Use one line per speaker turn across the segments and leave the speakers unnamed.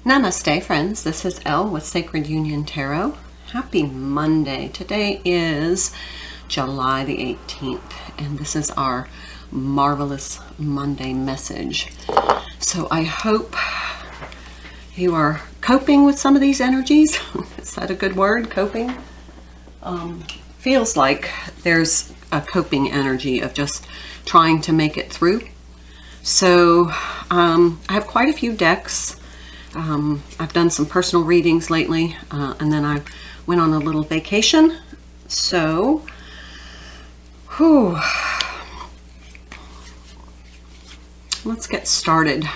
Namaste, friends. This is Elle with Sacred Union Tarot. Happy Monday. Today is July the 18th, and this is our Marvelous Monday message. So I hope you are coping with some of these energies. Is that a good word, coping? Feels like there's a coping energy of just trying to make it through. So I have quite a few decks. I've done some personal readings lately, and then I went on a little vacation. So, let's get started.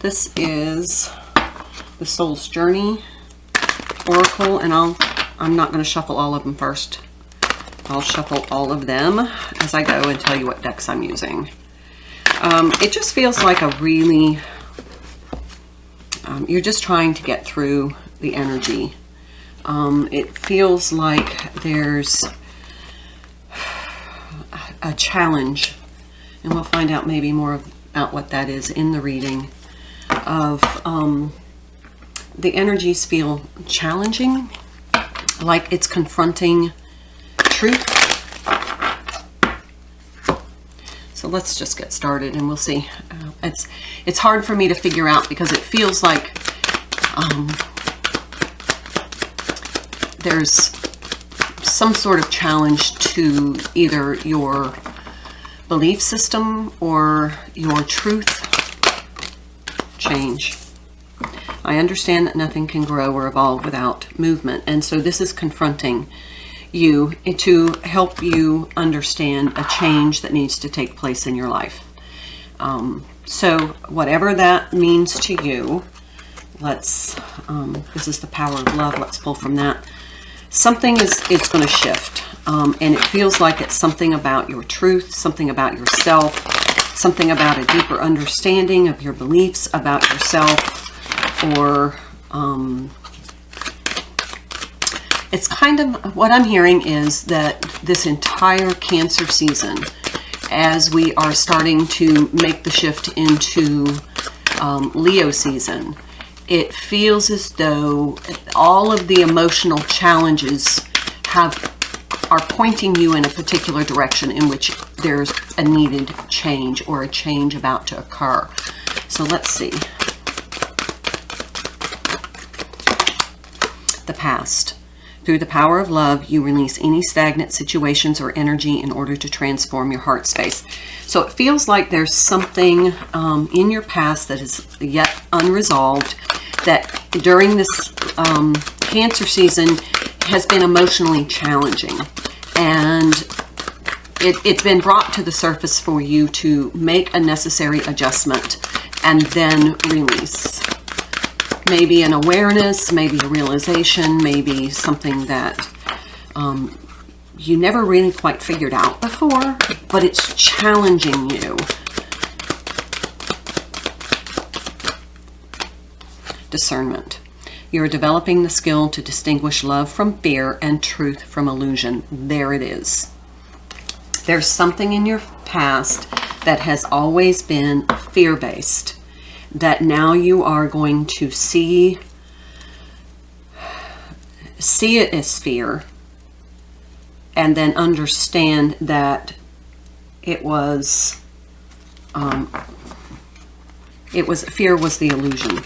This is the Soul's Journey Oracle, and I'm not going to shuffle all of them first. I'll shuffle all of them as I go and tell you what decks I'm using. It just feels like a really... you're just trying to get through the energy. It feels like there's a challenge, and we'll find out maybe more about what that is in the reading. The energies feel challenging, like it's confronting truth. So let's just get started and we'll see. It's hard for me to figure out because it feels like there's some sort of challenge to either your belief system or your truth change. I understand that nothing can grow or evolve without movement, and so this is confronting you to help you understand a change that needs to take place in your life. So whatever that means to you, let's, this is the power of love, let's pull from that. Something is going to shift, and it feels like it's something about your truth, something about yourself, something about a deeper understanding of your beliefs about yourself, or it's kind of, what I'm hearing is that this entire Cancer season, as we are starting to make the shift into Leo season, it feels as though all of the emotional challenges are pointing you in a particular direction in which there's a needed change or a change about to occur. So let's see. The past. Through the power of love, you release any stagnant situations or energy in order to transform your heart space. So it feels like there's something in your past that is yet unresolved, that during this Cancer season has been emotionally challenging. And it's been brought to the surface for you to make a necessary adjustment and then release. Maybe an awareness, maybe a realization, maybe something that you never really quite figured out before, but it's challenging you. Discernment. You're developing the skill to distinguish love from fear and truth from illusion. There it is. There's something in your past that has always been fear-based, that now you are going to see it as fear, and then understand that fear was the illusion,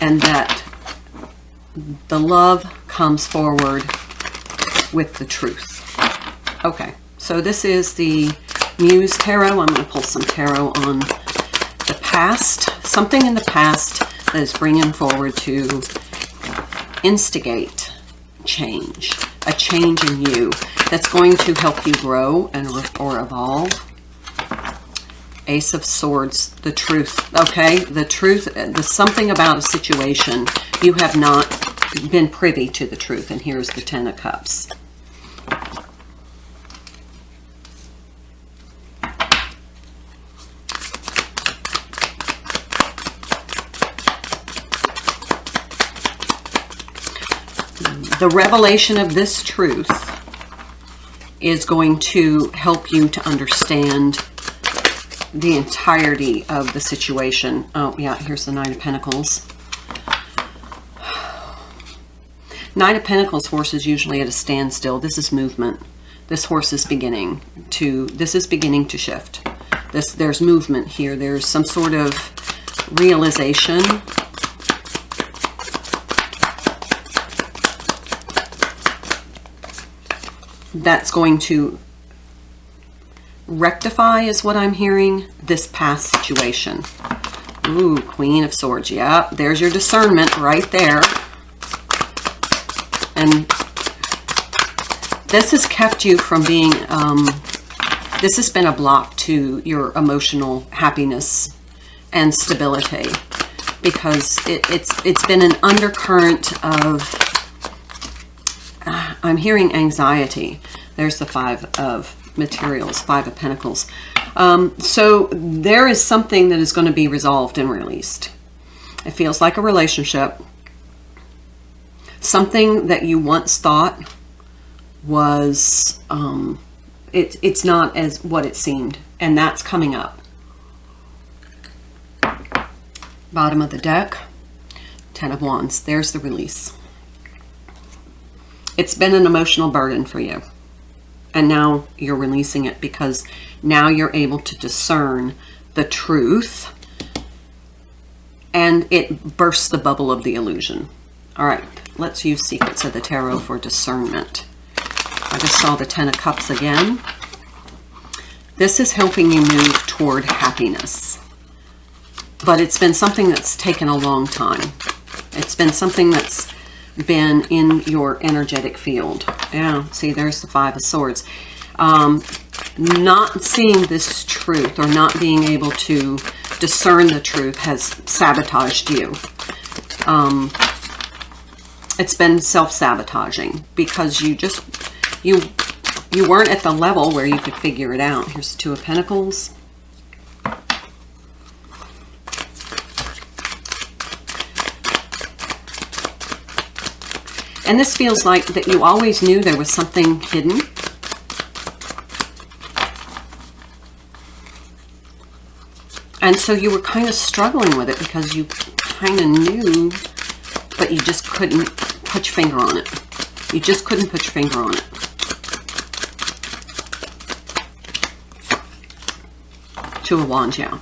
and that the love comes forward with the truth. Okay, so this is the Muse Tarot. I'm going to pull some tarot on the past, something in the past that is bringing forward to instigate change, a change in you that's going to help you grow and or evolve. Ace of Swords, the truth. Okay, the truth, there's something about a situation. You have not been privy to the truth, and here's the Ten of Cups. The revelation of this truth is going to help you to understand the entirety of the situation. Oh, yeah, here's the Nine of Pentacles. Nine of Pentacles horse is usually at a standstill. This is movement. This horse is beginning to shift. There's movement here. There's some sort of realization. That's going to rectify, is what I'm hearing, this past situation. Ooh, Queen of Swords. Yeah, there's your discernment right there. And this has kept you from being, this has been a block to your emotional happiness and stability, because it's been an undercurrent of, I'm hearing anxiety. There's the Five of Materials, Five of Pentacles. So there is something that is going to be resolved and released. It feels like a relationship. Something that you once thought was, it's not as what it seemed. And that's coming up. Bottom of the deck, Ten of Wands. There's the release. It's been an emotional burden for you. And now you're releasing it, because now you're able to discern the truth. And it bursts the bubble of the illusion. All right, let's use Secrets of the Tarot for discernment. I just saw the Ten of Cups again. This is helping you move toward happiness. But it's been something that's taken a long time. It's been something that's been in your energetic field. Yeah, see, there's the Five of Swords. Not seeing this truth, or not being able to discern the truth, has sabotaged you. It's been self-sabotaging, because you weren't at the level where you could figure it out. Here's the Two of Pentacles. And this feels like that you always knew there was something hidden. And so you were kind of struggling with it, because you kind of knew, but you just couldn't put your finger on it. You just couldn't put your finger on it. Two of Wands, yeah.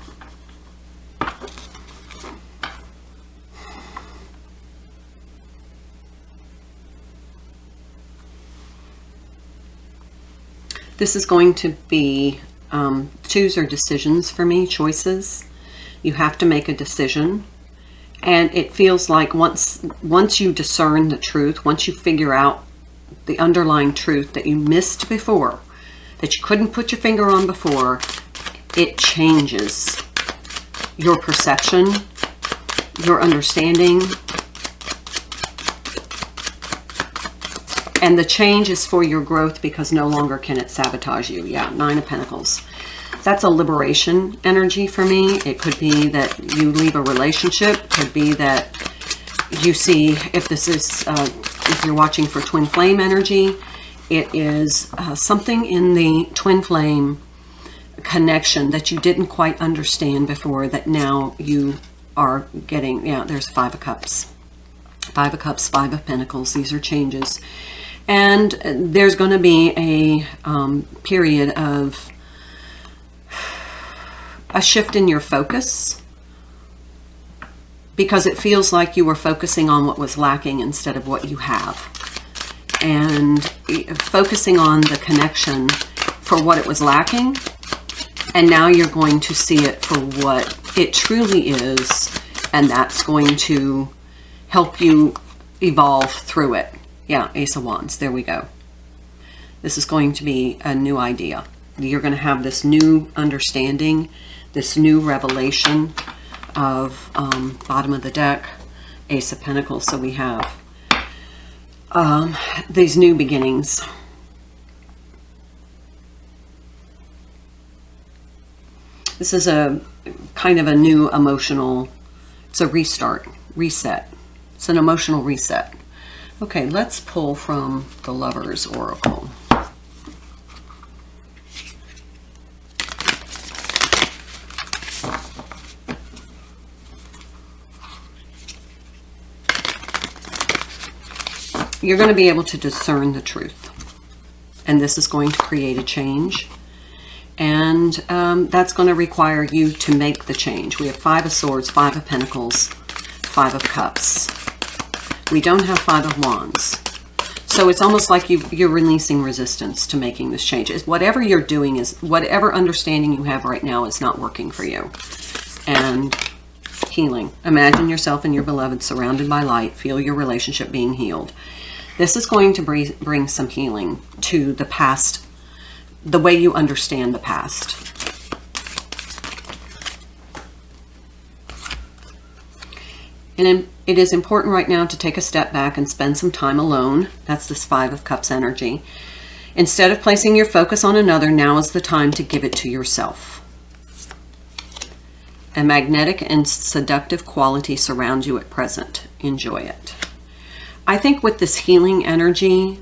This is going to be choose or decisions for me, choices. You have to make a decision. And it feels like once you discern the truth, once you figure out the underlying truth that you missed before, that you couldn't put your finger on before, it changes your perception, your understanding. And the change is for your growth, because no longer can it sabotage you. Yeah, Nine of Pentacles. That's a liberation energy for me. It could be that you leave a relationship. It could be that you see, if this is, if you're watching for twin flame energy, it is something in the twin flame connection that you didn't quite understand before, that now you are getting. Yeah, there's Five of Cups. Five of Cups, Five of Pentacles. These are changes. And there's going to be a period of a shift in your focus, because it feels like you were focusing on what was lacking instead of what you have. And focusing on the connection for what it was lacking. And now you're going to see it for what it truly is. And that's going to help you evolve through it. Yeah, Ace of Wands. There we go. This is going to be a new idea. You're going to have this new understanding, this new revelation of bottom of the deck, Ace of Pentacles. So we have these new beginnings. This is a kind of a new emotional, it's a restart, reset. It's an emotional reset. Okay, let's pull from the Lover's Oracle. you're going to be able to discern the truth. And this is going to create a change. And that's going to require you to make the change. We have 5 of Swords, 5 of Pentacles, 5 of Cups. We don't have 5 of Wands. So it's almost like you're releasing resistance to making this change. Whatever you're doing is, whatever understanding you have right now is not working for you. And healing. Imagine yourself and your beloved surrounded by light. Feel your relationship being healed. This is going to bring some healing to the past, the way you understand the past. And it is important right now to take a step back and spend some time alone. That's this 5 of Cups energy. Instead of placing your focus on another, now is the time to give it to yourself. A magnetic and seductive quality surrounds you at present. Enjoy it. I think with this healing energy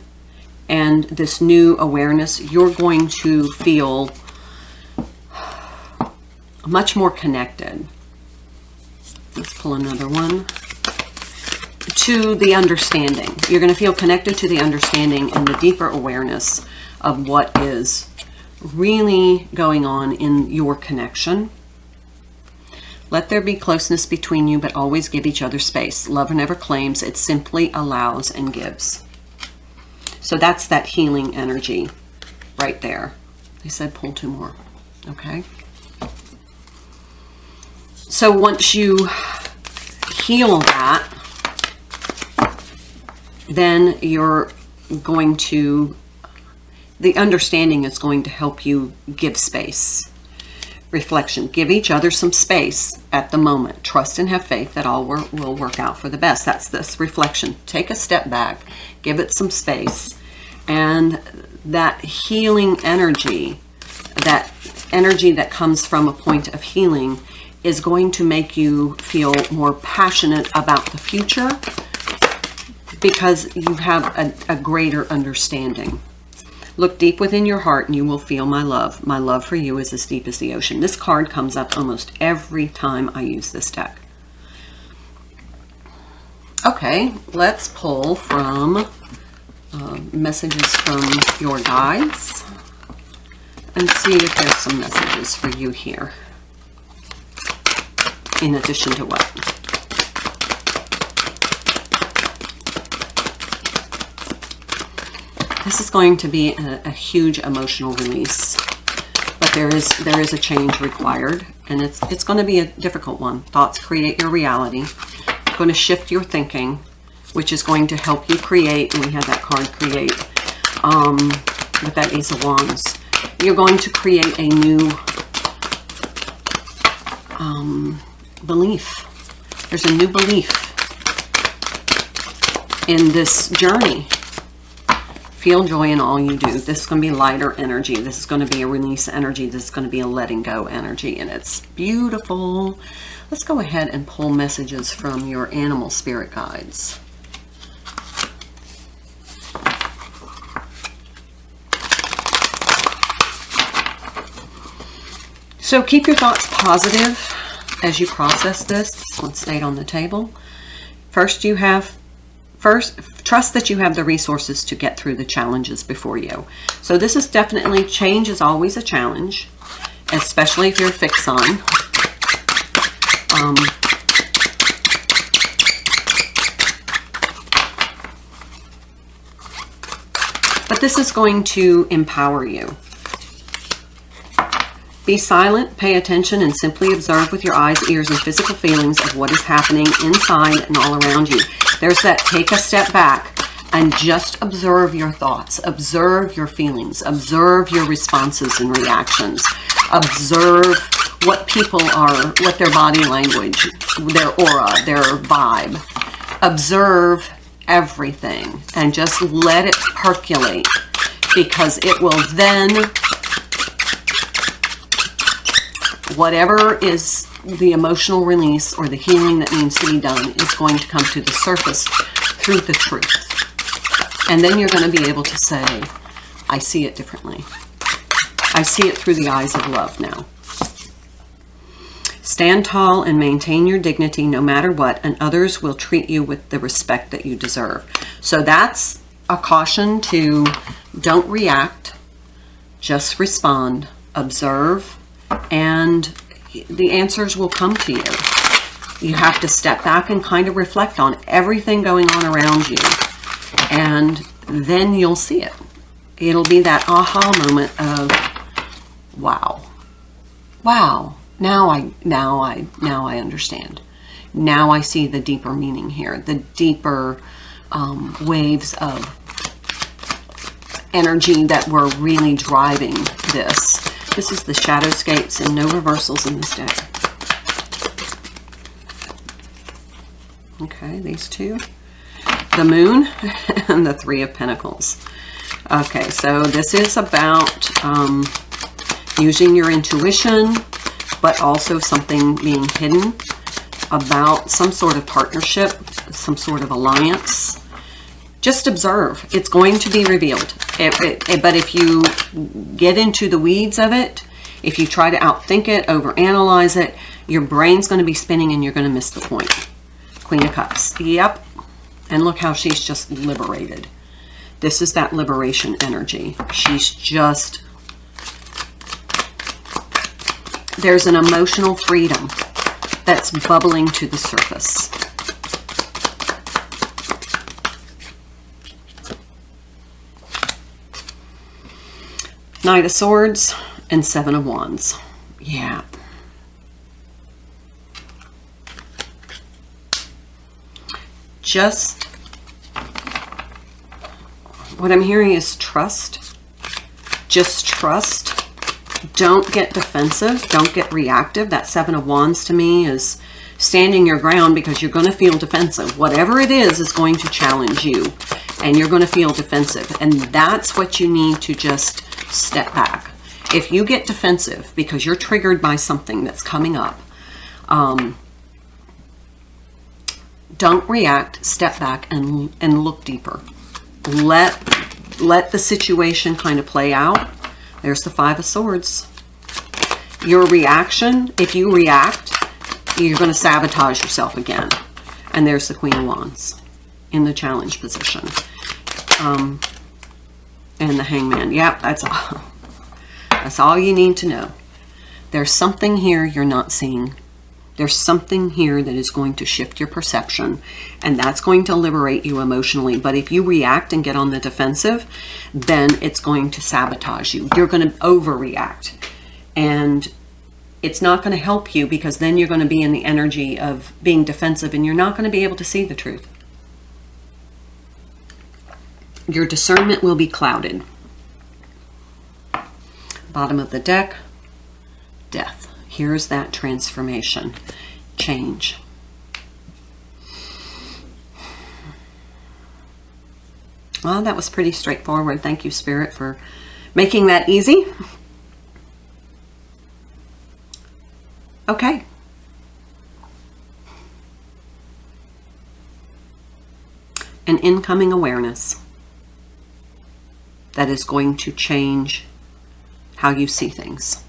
and this new awareness, you're going to feel much more connected. Let's pull another one. To the understanding. You're going to feel connected to the understanding and the deeper awareness of what is really going on in your connection. Let there be closeness between you, but always give each other space. Love never claims, it simply allows and gives. So that's that healing energy right there. They said pull 2 more. Okay. So once you heal that, then you're going to, the understanding is going to help you give space. Reflection. Give each other some space at the moment. Trust and have faith that all will work out for the best. That's this reflection. Take a step back. Give it some space. And that healing energy, that energy that comes from a point of healing, is going to make you feel more passionate about the future because you have a greater understanding. Look deep within your heart and you will feel my love. My love for you is as deep as the ocean. This card comes up almost every time I use this deck. Okay, let's pull from messages from your guides and see if there's some messages for you here. In addition to what? This is going to be a huge emotional release, but there is a change required, and it's going to be a difficult one. Thoughts create your reality. It's going to shift your thinking, which is going to help you create. And we had that card create with that Ace of Wands. You're going to create a new belief. There's a new belief in this journey. Feel joy in all you do. This is going to be lighter energy. This is going to be a release energy. This is going to be a letting go energy, and it's beautiful. Let's go ahead and pull messages from your animal spirit guides. So keep your thoughts positive as you process this. This one stayed on the table. First, trust that you have the resources to get through the challenges before you. So this is definitely, change is always a challenge, especially if you're fixed on. But this is going to empower you. Be silent, pay attention, and simply observe with your eyes, ears, and physical feelings of what is happening inside and all around you. There's that take a step back and just observe your thoughts, observe your feelings, observe your responses and reactions, observe what people are, what their body language, their aura, their vibe. Observe everything and just let it percolate, because it will then, whatever is the emotional release or the healing that needs to be done is going to come to the surface through the truth. And then you're going to be able to say, I see it differently. I see it through the eyes of love now. Stand tall and maintain your dignity no matter what, and others will treat you with the respect that you deserve. So that's a caution to don't react, just respond, observe, and the answers will come to you. You have to step back and kind of reflect on everything going on around you, and then you'll see it. It'll be that aha moment of, wow, wow, now I understand. Now I see the deeper meaning here, the deeper waves of energy that were really driving this. This is the Shadowscapes, and no reversals in this deck. Okay, these two. The Moon and the Three of Pentacles. Okay, so this is about using your intuition, but also something being hidden about some sort of partnership, some sort of alliance. Just observe. It's going to be revealed. But if you get into the weeds of it, if you try to outthink it, overanalyze it, your brain's going to be spinning and you're going to miss the point. Queen of Cups. Yep. And look how she's just liberated. This is that liberation energy. She's just... There's an emotional freedom that's bubbling to the surface. Knight of Swords and Seven of Wands. Yeah. Just, what I'm hearing is trust. Just trust. Don't get defensive. Don't get reactive. That Seven of Wands to me is standing your ground, because you're going to feel defensive. Whatever it is going to challenge you, and you're going to feel defensive. And that's what you need to just step back. If you get defensive because you're triggered by something that's coming up, don't react. Step back and look deeper. Let the situation kind of play out. There's the Five of Swords. Your reaction, if you react, you're going to sabotage yourself again. And there's the Queen of Wands in the challenge position. And the Hangman. Yep, that's all. That's all you need to know. There's something here you're not seeing. There's something here that is going to shift your perception, and that's going to liberate you emotionally. But if you react and get on the defensive, then it's going to sabotage you. You're going to overreact, and it's not going to help you, because then you're going to be in the energy of being defensive, and you're not going to be able to see the truth. Your discernment will be clouded. Bottom of the deck, Death. Here's that transformation, change. Well, that was pretty straightforward. Thank you, Spirit, for making that easy. Okay. An incoming awareness that is going to change how you see things.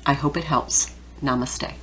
I hope it helps. Namaste.